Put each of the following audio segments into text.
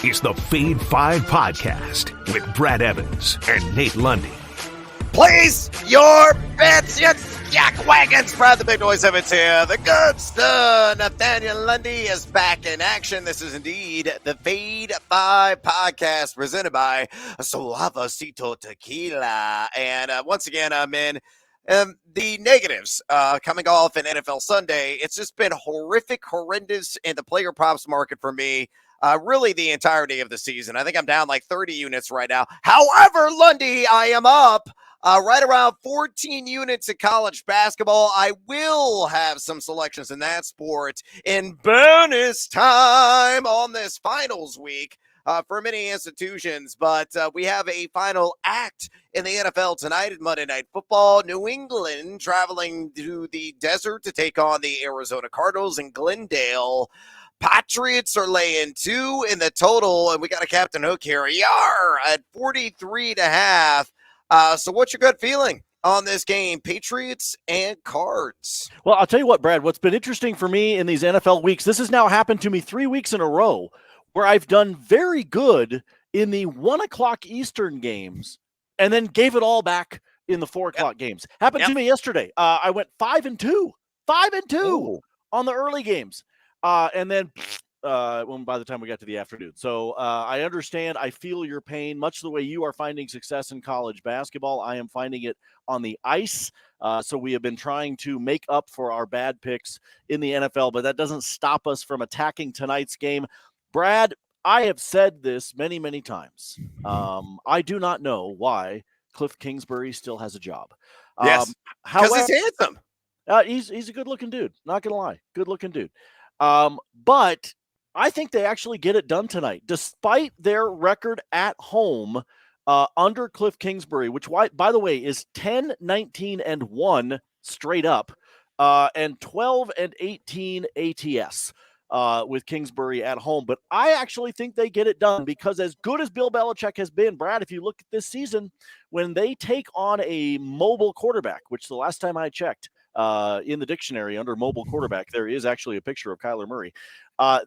is the Fade 5 Podcast with Brad Evans and Nate Lundy. Place your bets, you jackwagons. Brad the Big Noise Evans here. The good son, Nathaniel Lundy, is back in action. This is indeed the Fade 5 Podcast presented by Suavecito Tequila. And once again, I'm in the negatives coming off an NFL Sunday. It's just been horrendous in the player props market for me. Really the entirety of the season. I think I'm down like 30 units right now. However, Lundy, I am up right around 14 units in college basketball. I will have some selections in that sport in bonus time on this finals week for many institutions. But we have a final act in the NFL tonight at Monday Night Football. New England traveling to the desert to take on the Arizona Cardinals in Glendale. Patriots are laying 2 in the total, and we got a Captain Hook here. Yar at 43.5. So what's your gut feeling on this game, Patriots and Cards? Well, I'll tell you what, Brad, what's been interesting for me in these NFL weeks, this has now happened to me 3 weeks in a row where I've done very good in the 1 o'clock Eastern games and then gave it all back in the 4 o'clock games. Happened to me yesterday. I went 5-2 on the early games. And then by the time we got to the afternoon. So I understand. I feel your pain, much the way you are finding success in college basketball. I am finding it on the ice. So we have been trying to make up for our bad picks in the NFL, but that doesn't stop us from attacking tonight's game. Brad, I have said this many, many times. I do not know why Cliff Kingsbury still has a job. Yes, because he's handsome. He's a good-looking dude. Not going to lie. Good-looking dude. But I think they actually get it done tonight, despite their record at home under Cliff Kingsbury, which, by the way, is 10-19-1 straight up, and 12-18 ATS with Kingsbury at home. But I actually think they get it done because as good as Bill Belichick has been, Brad, if you look at this season, when they take on a mobile quarterback, which the last time I checked, in the dictionary under mobile quarterback, there is actually a picture of Kyler Murray.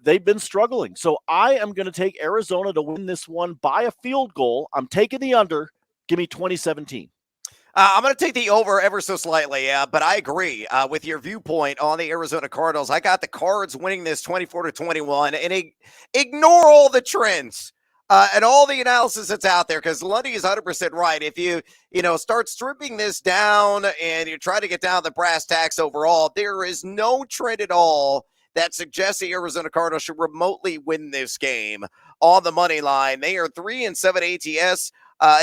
They've been struggling. So I am going to take Arizona to win this one by a field goal. I'm taking the under. Give me 2017. I'm going to take the over ever so slightly, but I agree with your viewpoint on the Arizona Cardinals. I got the Cards winning this 24-21, and ignore all the trends. And all the analysis that's out there, because Lundy is 100% right. If you start stripping this down and you try to get down the brass tacks overall, there is no trend at all that suggests the Arizona Cardinals should remotely win this game on the money line. They are 3-7 ATS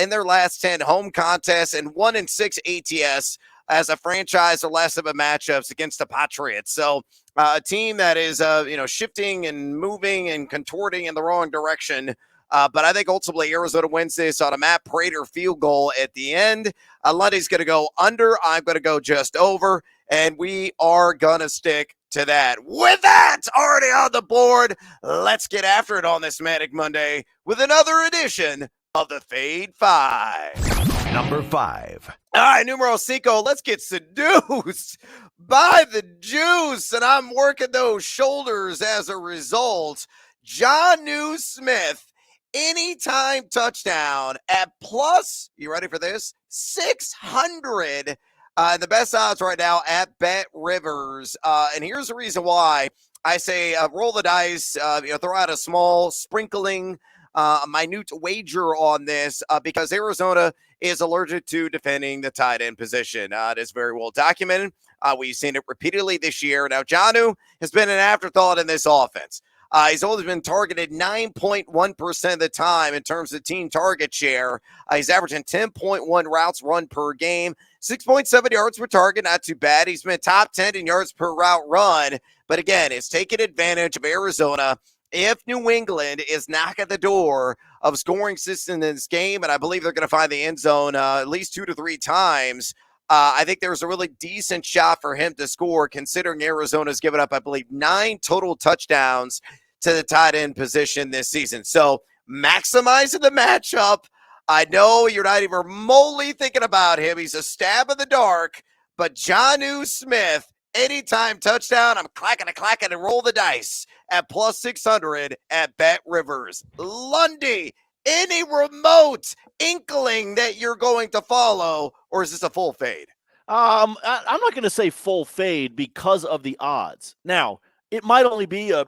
in their last 10 home contests and 1-6 ATS as a franchise or last 7 matchups against the Patriots. So a team that is shifting and moving and contorting in the wrong direction. But I think ultimately Arizona wins this on a Matt Prater field goal at the end. Lundy's going to go under. I'm going to go just over. And we are going to stick to that. With that already on the board, let's get after it on this Manic Monday with another edition of the Fade 5. Number 5. All right, numero cinco. Let's get seduced by the juice. And I'm working those shoulders as a result. Jonnu Smith. Anytime touchdown at plus, you ready for this? 600. The best odds right now at Bet Rivers. And here's the reason why I say roll the dice, throw out a small sprinkling, a minute wager on this because Arizona is allergic to defending the tight end position. It is very well documented. We've seen it repeatedly this year. Now, Jonnu has been an afterthought in this offense. He's only been targeted 9.1% of the time in terms of team target share. He's averaging 10.1 routes run per game, 6.7 yards per target, not too bad. He's been top 10 in yards per route run. But again, it's taken advantage of Arizona. If New England is knocking at the door of scoring system in this game, and I believe they're going to find the end zone at least 2 to 3 times, I think there's a really decent shot for him to score, considering Arizona's given up, I believe, 9 total touchdowns to the tight end position this season. So maximizing the matchup. I know you're not even remotely thinking about him. He's a stab in the dark, but Jonnu Smith anytime touchdown. I'm clacking and roll the dice at plus 600 at Bet Rivers. Lundy, any remote inkling that you're going to follow, or is this a full fade? I'm not going to say full fade because of the odds. Now, it might only be a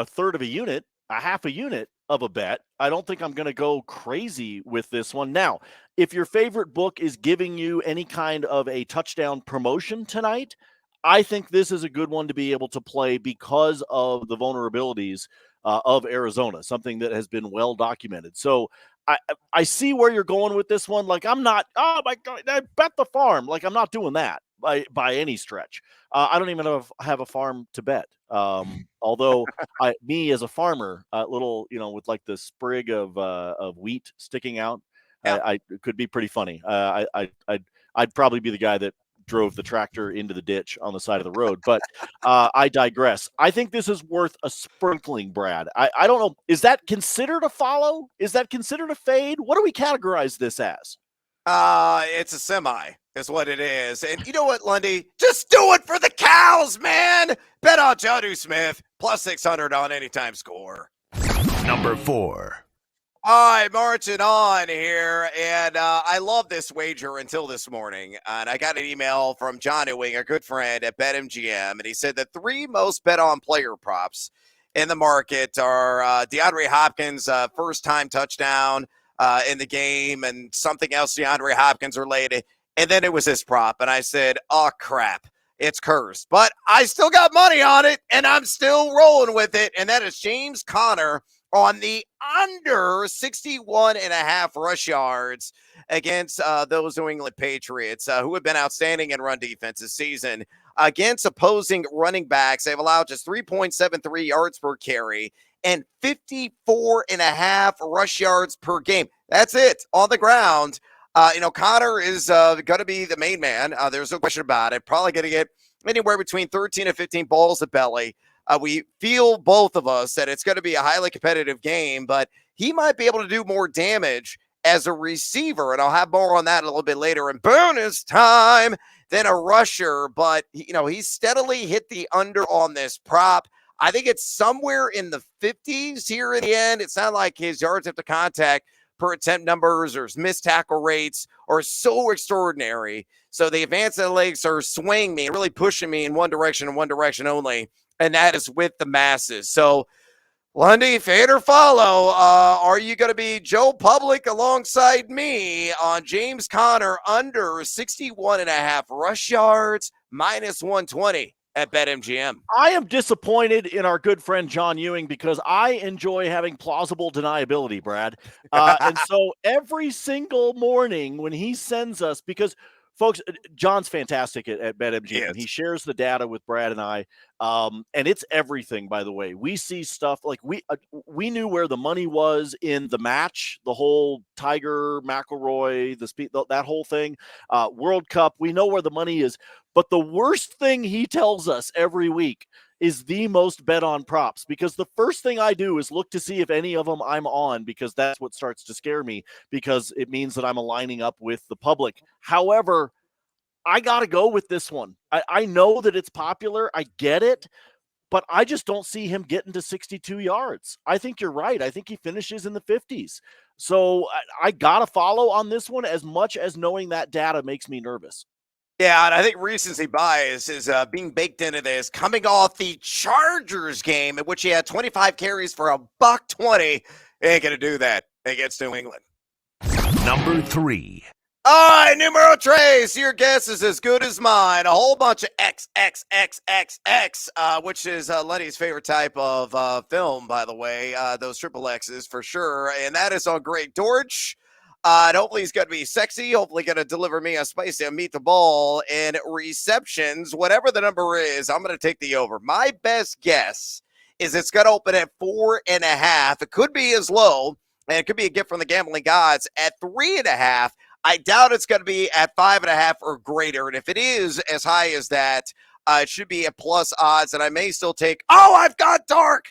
third of a unit, a half a unit of a bet. I don't think I'm going to go crazy with this one. Now, if your favorite book is giving you any kind of a touchdown promotion tonight, I think this is a good one to be able to play because of the vulnerabilities of Arizona, something that has been well documented. So I see where you're going with this one. Like, I'm not, oh my God, I bet the farm. Like, I'm not doing that by any stretch. I don't even have a farm to bet. Although me as a farmer, little, with like the sprig of wheat sticking out, Yeah. I it could be pretty funny. I'd probably be the guy that drove the tractor into the ditch on the side of the road. But I digress. I think this is worth a sprinkling, Brad. I don't know. Is that considered a follow? Is that considered a fade? What do we categorize this as? It's a semi is what it is. And you know what, Lundy? Just do it for the cows, man. Bet on Jonnu Smith, plus 600 on anytime score. Number 4. All right, marching on here, and I love this wager until this morning, and I got an email from John Ewing, a good friend at BetMGM, and he said the 3 most bet-on player props in the market are DeAndre Hopkins' first-time touchdown in the game, and something else DeAndre Hopkins related, and then it was this prop, and I said, oh, crap. It's cursed, but I still got money on it, and I'm still rolling with it, and that is James Conner on the under 61.5 rush yards against those New England Patriots, who have been outstanding in run defense this season. Against opposing running backs, they've allowed just 3.73 yards per carry and 54.5 rush yards per game. That's it on the ground. Conner is going to be the main man. There's no question about it. Probably going to get anywhere between 13 and 15 balls at belly. We feel, both of us, that it's going to be a highly competitive game, but he might be able to do more damage as a receiver, and I'll have more on that a little bit later in bonus time than a rusher, but, he steadily hit the under on this prop. I think it's somewhere in the 50s here in the end. It sounded like his yards after contact per attempt numbers or his missed tackle rates are so extraordinary. So the advance analytics are swaying me, really pushing me in one direction and one direction only, and that is with the masses. So, Lundy, fade or follow, are you going to be Joe Public alongside me on James Conner under 61.5 rush yards, minus 120 at BetMGM? I am disappointed in our good friend John Ewing because I enjoy having plausible deniability, Brad. And so every single morning when he sends us, because folks, John's fantastic at BetMGM. He shares the data with Brad and I, and it's everything. By the way, we see stuff like we knew where the money was in the match, the whole Tiger McElroy, that whole thing, World Cup. We know where the money is, but the worst thing he tells us every week is the most bet on props, because the first thing I do is look to see if any of them I'm on, because that's what starts to scare me, because it means that I'm aligning up with the public. However, I got to go with this one. I know that it's popular. I get it, but I just don't see him getting to 62 yards. I think you're right. I think he finishes in the 50s. So I got to follow on this one, as much as knowing that data makes me nervous. Yeah, and I think recency bias is being baked into this, coming off the Chargers game in which he had 25 carries for $120. Ain't going to do that against New England. Number 3. All right, numero tres. Your guess is as good as mine. A whole bunch of XXXXX, which is Lenny's favorite type of film, by the way. Those triple X's for sure. And that is on Greg Dortch. And hopefully he's going to be sexy. Hopefully going to deliver me a spicy and meet the ball in receptions. Whatever the number is, I'm going to take the over. My best guess is it's going to open at 4.5. It could be as low, and it could be a gift from the gambling gods at 3.5. I doubt it's going to be at 5.5 or greater. And if it is as high as that, it should be at plus odds. And I may still take, I've got dark.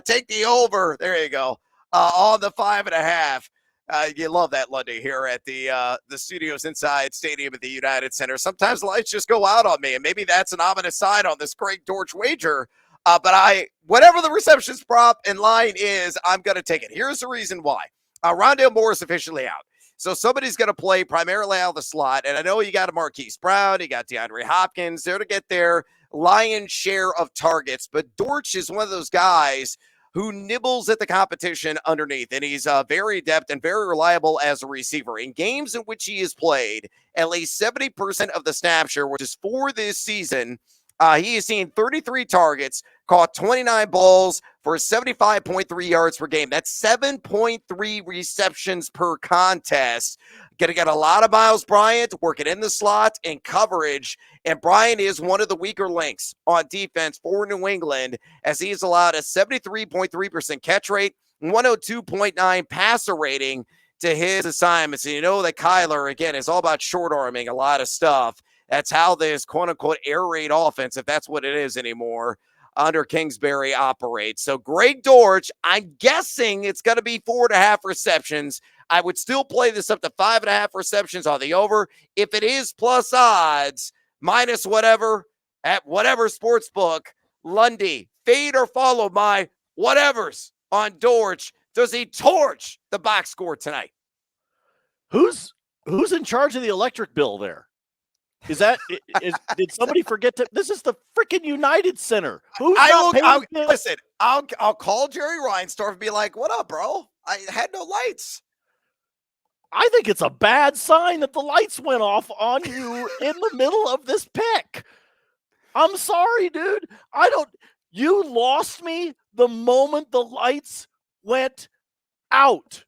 Take the over. There you go. On the 5.5. You love that, Lundy, here at the studios inside Stadium at the United Center. Sometimes the lights just go out on me, and maybe that's an ominous sign on this Greg Dortch wager. But whatever the receptions prop and line is, I'm going to take it. Here's the reason why. Rondale Moore is officially out. So somebody's going to play primarily out of the slot. And I know you got a Marquise Brown, you got DeAndre Hopkins there to get their lion's share of targets. But Dortch is one of those guys who nibbles at the competition underneath. And he's very adept and very reliable as a receiver. In games in which he has played, at least 70% of the snap share, which is 4 this season, he has seen 33 targets, caught 29 balls for 75.3 yards per game. That's 7.3 receptions per contest. Going to get a lot of Miles Bryant working in the slot and coverage. And Bryant is one of the weaker links on defense for New England, as he's allowed a 73.3% catch rate, 102.9 passer rating to his assignments. And you know that Kyler, again, is all about short-arming a lot of stuff. That's how this quote-unquote air raid offense, if that's what it is anymore, under Kingsbury operates. So Greg Dortch, I'm guessing it's going to be 4.5 receptions. I would still play this up to 5.5 receptions on the over. If it is plus odds, minus whatever, at whatever sports book, Lundy, fade or follow my whatevers on Dortch. Does he torch the box score tonight? Who's in charge of the electric bill there? Did somebody forget to? This is the freaking United Center. I'll call Jerry Reinsdorf and be like, "What up, bro? I had no lights." I think it's a bad sign that the lights went off on you in the middle of this pick. I'm sorry, dude. You lost me the moment the lights went out.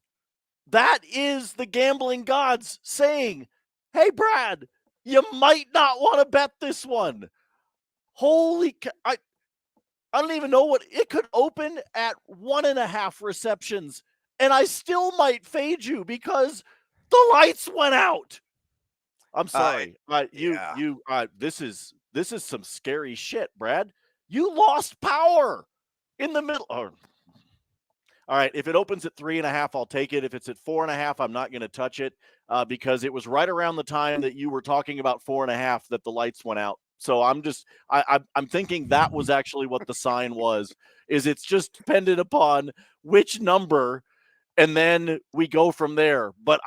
That is the gambling gods saying, "Hey, Brad, you might not want to bet this one." Holy I don't even know what it could open at 1.5 receptions, and I still might fade you because the lights went out. I'm sorry. This is some scary shit, Brad. You lost power in the middle. Oh. All right, if it opens at 3.5, I'll take it. If it's at 4.5, I'm not going to touch it because it was right around the time that you were talking about 4.5 that the lights went out. So I'm thinking that was actually what the sign was. Is it's just dependent upon which number, and then we go from there. But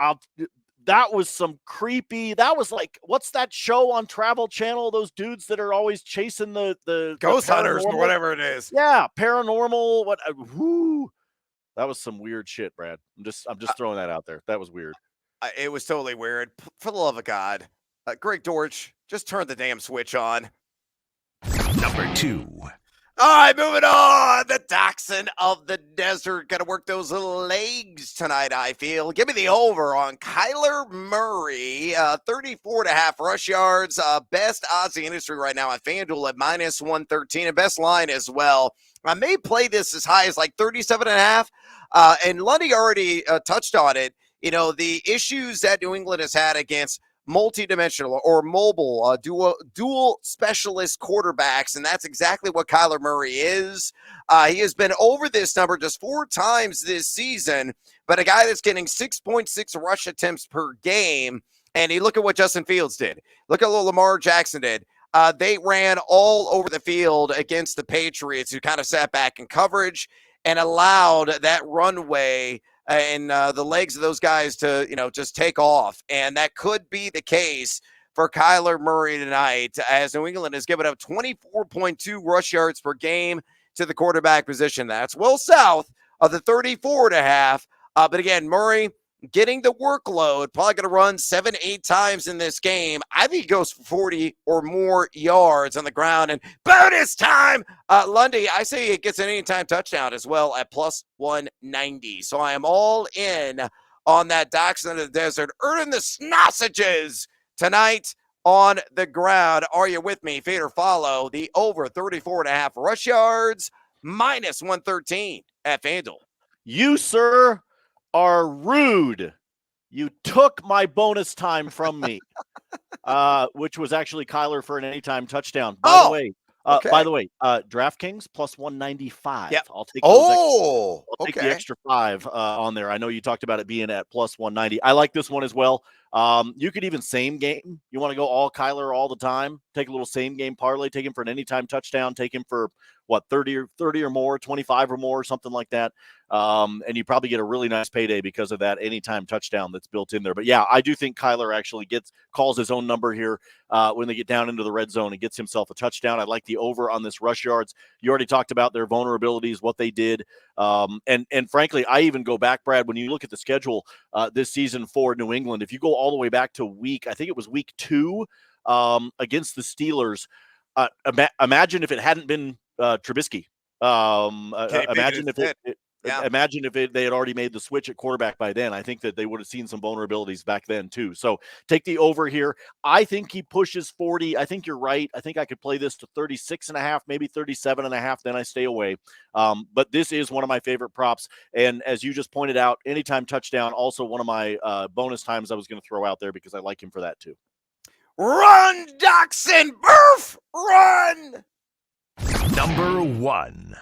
that was some creepy. That was like, what's that show on Travel Channel? Those dudes that are always chasing the ghost hunters or whatever it is. Yeah, paranormal. What? That was some weird shit, Brad. I'm just throwing that out there. That was weird. It was totally weird. For the love of God, Greg Dortch, just turn the damn switch on. Number 2. All right, moving on. The Dachshund of the Desert. Got to work those little legs tonight, I feel. Give me the over on Kyler Murray. 34.5 rush yards. Best odds in the industry right now on FanDuel at -113. And best line as well. I may play this as high as like 37.5. And Lundy already touched on it. You know, the issues that New England has had against multi-dimensional or mobile dual specialist quarterbacks, and that's exactly what Kyler Murray is. He has been over this number just 4 times this season, but a guy that's getting 6.6 rush attempts per game. And you look at what Justin Fields did. Look at what Lamar Jackson did. They ran all over the field against the Patriots, who kind of sat back in coverage and allowed that runway and the legs of those guys to, just take off. And that could be the case for Kyler Murray tonight, as New England has given up 24.2 rush yards per game to the quarterback position. That's well south of the 34.5. But again, Murray getting the workload, probably going to run 7-8 times in this game. I think he goes for 40 or more yards on the ground. And bonus time, Lundy, I say it gets an anytime touchdown as well at +190. So I am all in on that Dachshund of the Desert, earning the sausages tonight on the ground. Are you with me? Fade or follow the over 34.5 rush yards, -113 at FanDuel. You, sir, are rude. You took my bonus time from me, which was actually Kyler for an anytime touchdown. By the way, Okay. By the way, DraftKings plus 195. Yep. I'll take those. Oh, I'll take the okay. extra 5 on there. I know you talked about it being at plus 190. I like this one as well. You could even same game. You want to go all Kyler all the time? Take a little same game parlay. Take him for an anytime touchdown. Take him for what 30 or more, 25 or more, something like that. And you probably get a really nice payday because of that anytime touchdown that's built in there. But yeah, I do think Kyler actually calls his own number here when they get down into the red zone and gets himself a touchdown. I like the over on this rush yards. You already talked about their vulnerabilities, what they did. And frankly, I even go back, Brad, when you look at the schedule this season for New England, if you go all the way back to I think it was week 2 against the Steelers. Imagine if it hadn't been Trubisky. Imagine if Yeah. Imagine if they had already made the switch at quarterback by then. I think that they would have seen some vulnerabilities back then too. So take the over here. I think he pushes 40. I think you're right. I think I could play this to 36.5, maybe 37.5. Then I stay away. But this is one of my favorite props. And as you just pointed out, anytime touchdown, also one of my bonus times I was going to throw out there because I like him for that too. Run, Dachshund, Burf, run. Number 1.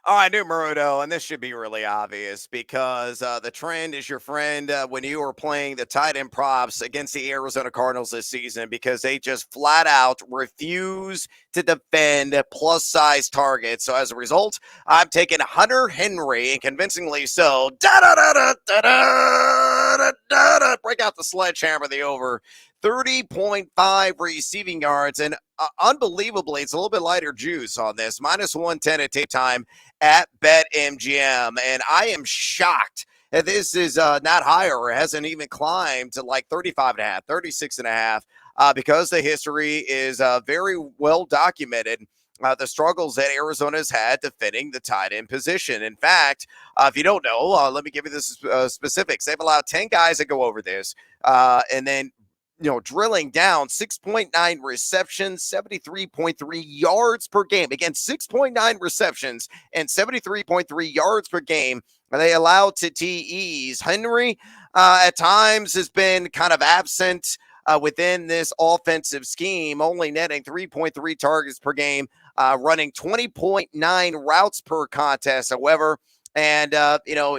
All right, numero uno, and this should be really obvious because the trend is your friend when you are playing the tight end props against the Arizona Cardinals this season because they just flat out refuse to defend plus size targets. So as a result, I'm taking Hunter Henry, and convincingly so. Break out the sledgehammer, the over. 30.5 receiving yards, and unbelievably, it's a little bit lighter juice on this. Minus 110 at tape time at BetMGM, and I am shocked that this is not higher or hasn't even climbed to like 35.5, 36.5, because the history is very well documented. The struggles that Arizona has had defending the tight end position. In fact, if you don't know, let me give you this specifics. They've allowed 10 guys to go over this, and then drilling down 6.9 receptions, 73.3 yards per game. Again, 6.9 receptions and 73.3 yards per game. They allow to TEs. Henry at times has been kind of absent within this offensive scheme, only netting 3.3 targets per game, running 20.9 routes per contest, however. And,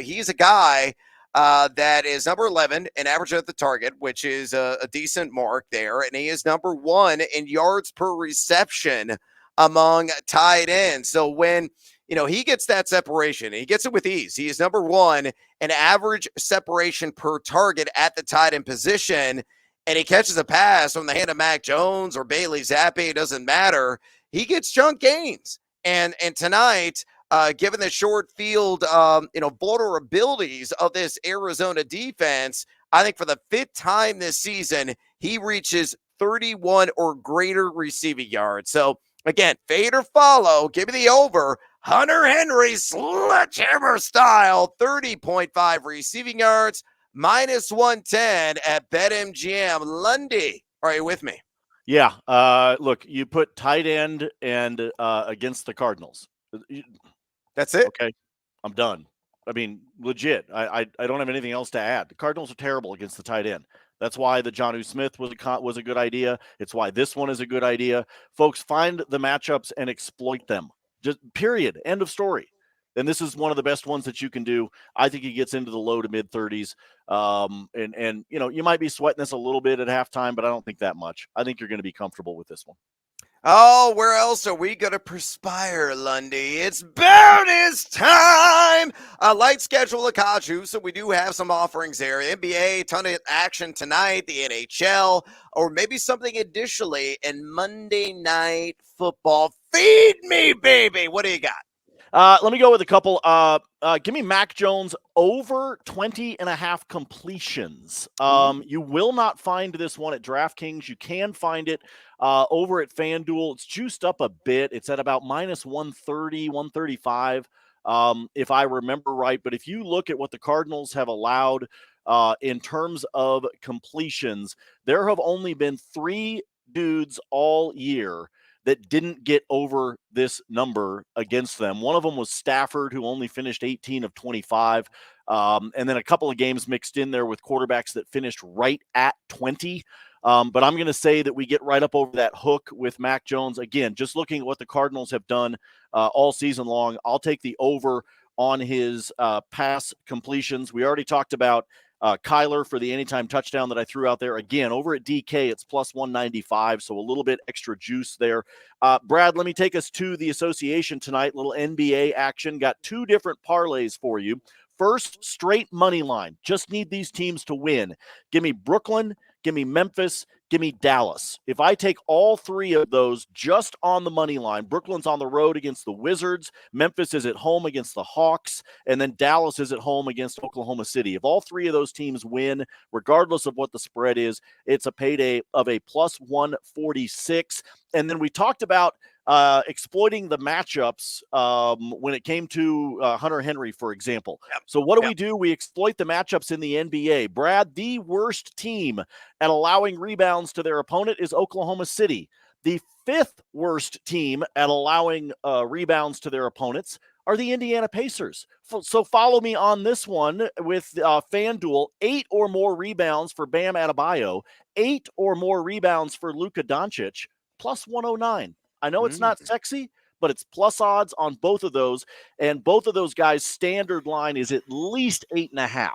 he's a guy that is number 11 in average at the target, which is a decent mark there. And he is number 1 in yards per reception among tight ends. So when, he gets that separation, he gets it with ease. He is number 1 in average separation per target at the tight end position. And he catches a pass from the hand of Mac Jones or Bailey Zappi. It doesn't matter. He gets chunk gains. And tonight, given the short field, vulnerabilities of this Arizona defense, I think for the 5th time this season, he reaches 31 or greater receiving yards. So again, fade or follow, give me the over. Hunter Henry, sledgehammer style, 30.5 receiving yards, minus 110 at BetMGM. Lundy, are you with me? Yeah. Look, you put tight end and against the Cardinals. That's it. Okay, I'm done. I mean, legit. I don't have anything else to add. The Cardinals are terrible against the tight end. That's why the Jonnu Smith was a good idea. It's why this one is a good idea. Folks, find the matchups and exploit them. Just period. End of story. And this is one of the best ones that you can do. I think he gets into the low to mid 30s. And you might be sweating this a little bit at halftime, but I don't think that much. I think you're going to be comfortable with this one. Oh, where else are we going to perspire, Lundy? It's bonus time! A light schedule of college, so we do have some offerings there. NBA, ton of action tonight, the NHL, or maybe something additionally in Monday Night Football. Feed me, baby! What do you got? Let me go with a couple. Give me Mac Jones over 20.5 completions. You will not find this one at DraftKings. You can find it over at FanDuel. It's juiced up a bit. It's at about minus 130, 135, if I remember right. But if you look at what the Cardinals have allowed in terms of completions, there have only been 3 dudes all year that didn't get over this number against them. One of them was Stafford, who only finished 18 of 25. And then a couple of games mixed in there with quarterbacks that finished right at 20. But I'm going to say that we get right up over that hook with Mac Jones. Again, just looking at what the Cardinals have done all season long, I'll take the over on his pass completions. We already talked about Kyler for the anytime touchdown that I threw out there. Again, over at DK, it's plus 195, so a little bit extra juice there. Brad, let me take us to the association tonight. Little NBA action. Got two different parlays for you. First, straight money line. Just need these teams to win. Give me Brooklyn, give me Memphis, give me Dallas. If I take all three of those just on the money line, Brooklyn's on the road against the Wizards, Memphis is at home against the Hawks, and then Dallas is at home against Oklahoma City. If all three of those teams win, regardless of what the spread is, it's a payday of a plus 146. And then we talked about exploiting the matchups when it came to Hunter Henry, for example. Yep. So what do? We exploit the matchups in the NBA. Brad, the worst team at allowing rebounds to their opponent is Oklahoma City. The fifth worst team at allowing rebounds to their opponents are the Indiana Pacers. So follow me on this one with FanDuel. 8 or more rebounds for Bam Adebayo, 8 or more rebounds for Luka Doncic, plus 109. I know it's not sexy, but it's plus odds on both of those. And both of those guys' standard line is at least 8.5.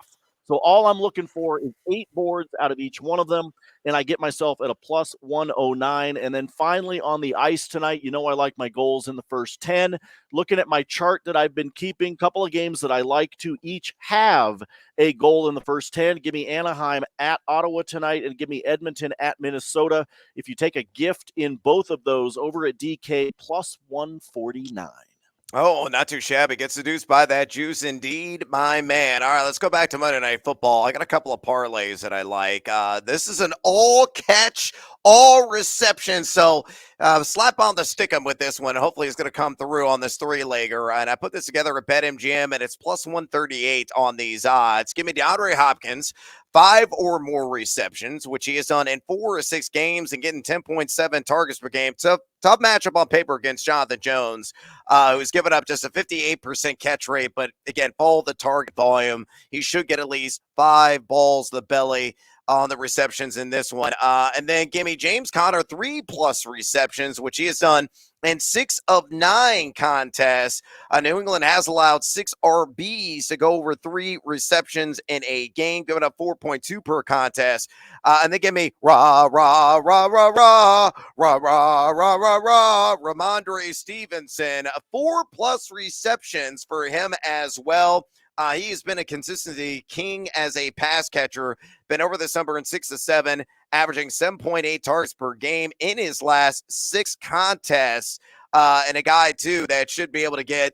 So all I'm looking for is 8 boards out of each one of them, and I get myself at a plus 109. And then finally on the ice tonight, you know I like my goals in the first 10. Looking at my chart that I've been keeping, couple of games that I like to each have a goal in the first 10. Give me Anaheim at Ottawa tonight, and give me Edmonton at Minnesota. If you take a gift in both of those over at DK, plus 149. Oh, not too shabby. Get seduced by that juice indeed, my man. All right, let's go back to Monday Night Football. I got a couple of parlays that I like. This is an all catch, all reception. So slap on the stickum with this one. Hopefully it's going to come through on this three-legger. And I put this together at BetMGM, and it's plus 138 on these odds. Give me DeAndre Hopkins, 5 or more receptions, which he has done in 4 or 6 games and getting 10.7 targets per game. Tough matchup on paper against Jonathan Jones, who's given up just a 58% catch rate. But again, follow the target volume. He should get at least 5 balls to the belly on the receptions in this one. And then give me James Conner, 3+ receptions, which he has done in 6 of 9 contests. New England has allowed 6 RBs to go over 3 receptions in a game, giving up 4.2 per contest. And they give me Ramondre Stevenson, 4+ receptions for him as well. He has been a consistency king as a pass catcher, been over this number in 6 of 7, averaging 7.8 targets per game in his last 6 contests. And a guy, too, that should be able to get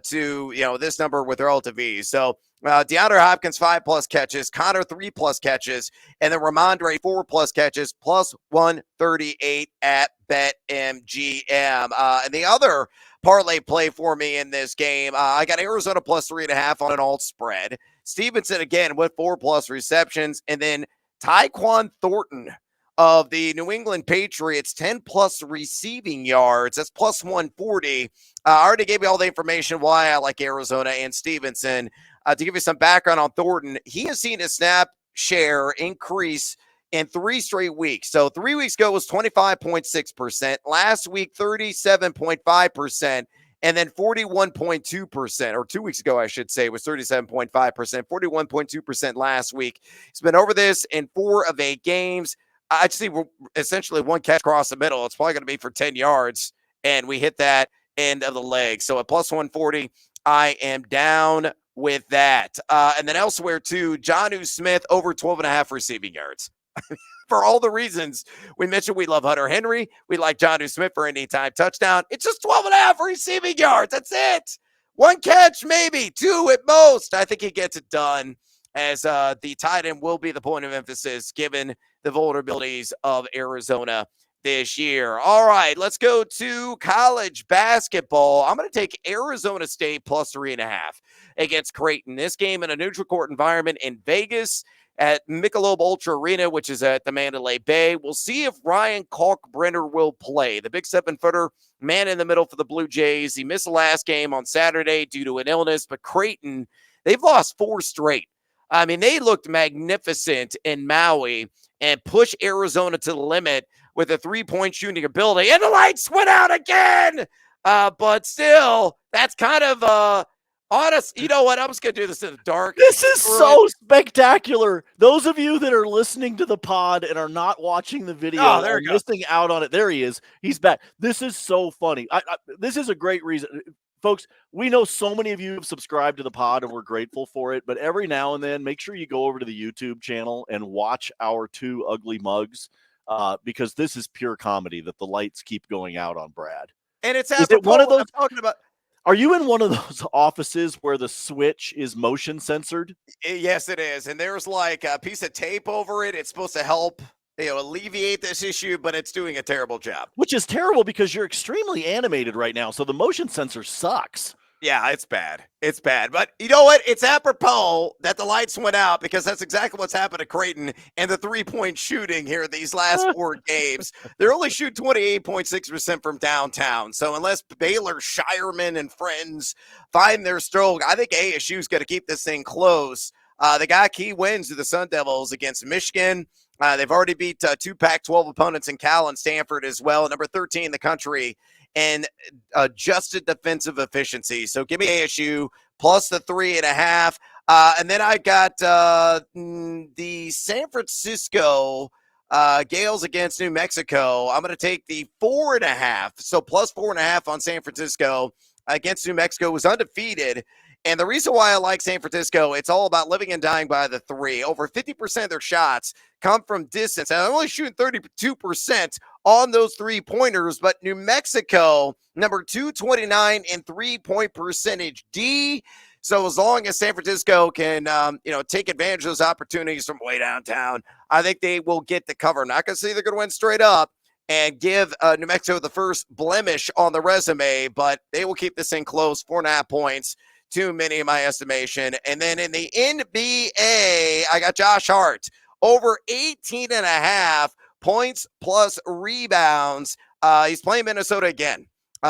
to, this number with relative ease. So DeAndre Hopkins, 5+ catches, Connor, 3+ catches, and then Ramondre, 4+ catches, plus 138 at BetMGM. And the other parlay play for me in this game, I got Arizona plus 3.5 on an alt spread. Stevenson again with 4+ receptions, and then Tyquan Thornton of the New England Patriots, 10+ receiving yards. That's plus 140. I already gave you all the information why I like Arizona and Stevenson. To give you some background on Thornton, he has seen his snap share increase in 3 straight weeks. So 3 weeks ago was 25.6%. Last week, 37.5%. And then 41.2%, or 2 weeks ago, I should say, was 37.5%, 41.2% last week. He's been over this in 4 of 8 games. I just see essentially 1 catch across the middle. It's probably going to be for 10 yards, and we hit that end of the leg. So at plus 140, I am down with that. And then elsewhere, too, Jonnu Smith over 12.5 receiving yards. For all the reasons we mentioned, we love Hunter Henry. We like Jonnu Smith for anytime touchdown. It's just 12.5 receiving yards. That's it. 1 catch, maybe 2 at most. I think he gets it done, as the tight end will be the point of emphasis given the vulnerabilities of Arizona this year. All right, let's go to college basketball. I'm going to take Arizona State plus 3.5 against Creighton. This game in a neutral court environment in Vegas at Michelob Ultra Arena, which is at the Mandalay Bay. We'll see if Ryan Kalkbrenner will play. The big 7-footer, man in the middle for the Blue Jays. He missed the last game on Saturday due to an illness, but Creighton, they've lost 4 straight. I mean, they looked magnificent in Maui, and push Arizona to the limit with a 3-point shooting ability. And the lights went out again. But still, that's kind of honest. You know what? I'm just going to do this in the dark. This is so spectacular. Those of you that are listening to the pod and are not watching the video are missing out on it. There he is. He's back. This is so funny. This is a great reason. Folks, we know so many of you have subscribed to the pod and we're grateful for it, but every now and then make sure you go over to the YouTube channel and watch our two ugly mugs because this is pure comedy that the lights keep going out on Brad. And it's one of those I'm talking about. Are you in one of those offices where the switch is motion censored? Yes, it is. And there's like a piece of tape over it. It's supposed to help alleviate this issue, but it's doing a terrible job. Which is terrible because you're extremely animated right now, so the motion sensor sucks. Yeah, it's bad. It's bad. But you know what? It's apropos that the lights went out because that's exactly what's happened to Creighton and the three-point shooting here these last 4 games. They're only shooting 28.6% from downtown. So unless Baylor, Shireman, and friends find their stroke, I think ASU is going to keep this thing close. They got key wins to the Sun Devils against Michigan. They've already beat 2 Pac-12 opponents in Cal and Stanford as well. Number 13 in the country and adjusted defensive efficiency. So give me ASU plus the 3.5. And then I got the San Francisco Gales against New Mexico. I'm going to take the 4.5. So plus 4.5 on San Francisco against New Mexico, who's undefeated. And the reason why I like San Francisco, it's all about living and dying by the 3. Over 50% of their shots come from distance. And I'm only shooting 32% on those 3-pointers. But New Mexico, number 229 in 3-point percentage D. So as long as San Francisco can, take advantage of those opportunities from way downtown, I think they will get the cover. I'm not going to say they're going to win straight up and give New Mexico the first blemish on the resume, but they will keep this thing close, 4.5 points. Too many in my estimation. And then in the NBA, I got Josh Hart over 18.5 points plus rebounds. He's playing Minnesota again,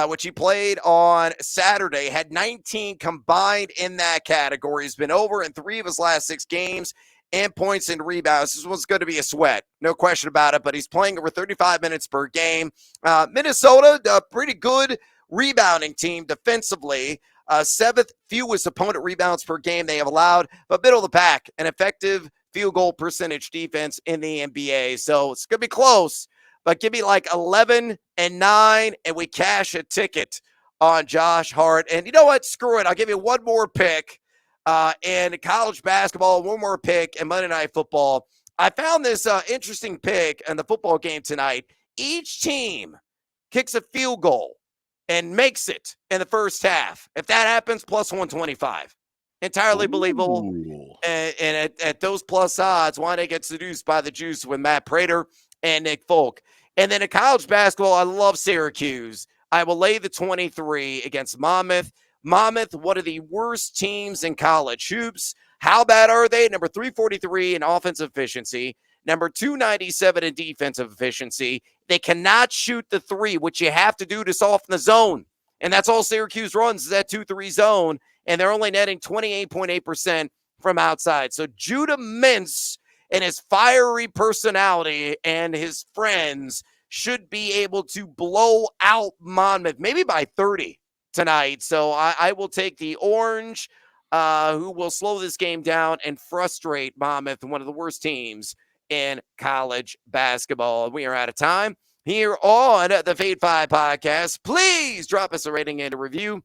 which he played on Saturday, had 19 combined in that category. He's been over in 3 of his last 6 games in points and rebounds. This was going to be a sweat, no question about it, but he's playing over 35 minutes per game. Minnesota, a pretty good rebounding team defensively. 7th fewest opponent rebounds per game they have allowed, but middle of the pack, an effective field goal percentage defense in the NBA. So it's going to be close, but give me like 11-9, and we cash a ticket on Josh Hart. And you know what? Screw it. I'll give you one more pick in college basketball, one more pick in Monday Night Football. I found this interesting pick in the football game tonight. Each team kicks a field goal and makes it in the first half. If that happens, plus 125. Entirely believable. And at those plus odds, why not get seduced by the juice with Matt Prater and Nick Folk? And then in college basketball, I love Syracuse. I will lay the 23 against Monmouth. Monmouth, one of the worst teams in college hoops. How bad are they? Number 343 in offensive efficiency. Number 297 in defensive efficiency. They cannot shoot the 3, which you have to do to soften the zone. And that's all Syracuse runs is that 2-3 zone. And they're only netting 28.8% from outside. So Judah Mintz and his fiery personality and his friends should be able to blow out Monmouth, maybe by 30 tonight. So I will take the Orange, who will slow this game down and frustrate Monmouth, one of the worst teams in college basketball. We are out of time here on the Fade 5 podcast. Please drop us a rating and a review.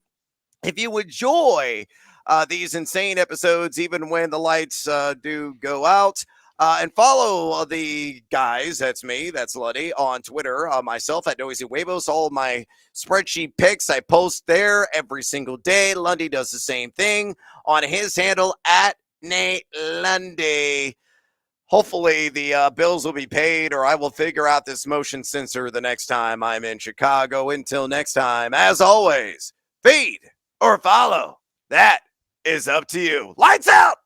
If you enjoy these insane episodes, even when the lights do go out, and follow the guys, that's me, that's Lundy, on Twitter, myself at Noisy Huevos, all of my spreadsheet picks I post there every single day. Lundy does the same thing on his handle at Nate Lundy. Hopefully the bills will be paid, or I will figure out this motion sensor the next time I'm in Chicago. Until next time, as always, feed or follow. That is up to you. Lights out!